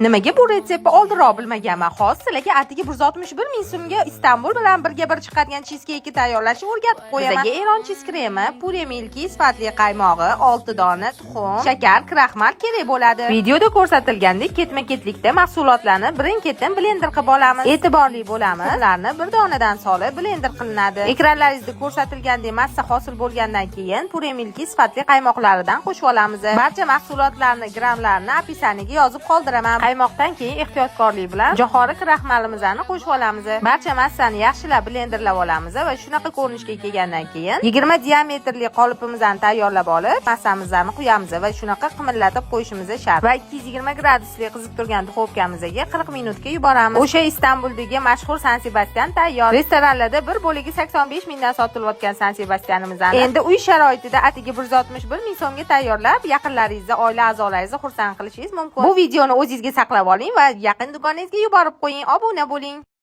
Nimaga bu retseptni oldinroq bilmaganman? Hozir sizlarga atigi 161 ming so'mga Istanbul bilan birga bir chiqadigan cheeskeykni tayyorlashni o'rgatib qo'yaman. Bizga Eron cheese kremi, pure milki, sifatli qaymog'i, 6 dona tuxum, shakar, kraxmal kerak bo'ladi. Videoda ko'rsatilgandek ketma-ketlikda mahsulotlarni birin-ketin blender qilib olamiz. E'tiborli bo'lamiz. Ularni bir donadan solib blender qilinadi. Ekranlaringizda ko'rsatilgandek massa hosil bo'lgandan keyin pure milki sifatli qaymoqlaridan qo'shib olamiz. Barcha mahsulotlarni grammlarini opisaniga yozib qoldiraman. Qaymoqdan keyin ehtiyotkorlik bilan jo'xori kraxmalimizni qo'shib olamiz. Barcha massani yaxshilab blenderlab olamiz va shunaqa ko'rinishga kelgandan keyin 20 diametrli qolipimizni tayyorlab olib, massamizni quyamiz va shunaqa qimillatib qo'yishimiz shart. Va 220 gradusli qizib turgan duxovkamizga 40 minutga yuboramiz. O'sha Istanbuldagi mashhur San Sebastian tayyor. Restoranlarda bir bo'ligi 85 mingdan sotilayotgan San Sebastianimizni endi uy sharoitida atigi 161 ming so'mga tayyorlab, yaqinlaringizni, oila a'zolaringizni xursand qilishingiz mumkin. Bu videoni o'zingizga saqlab oling va yaqin do'koningizga yuborib qo'ying. Obuna bo'ling.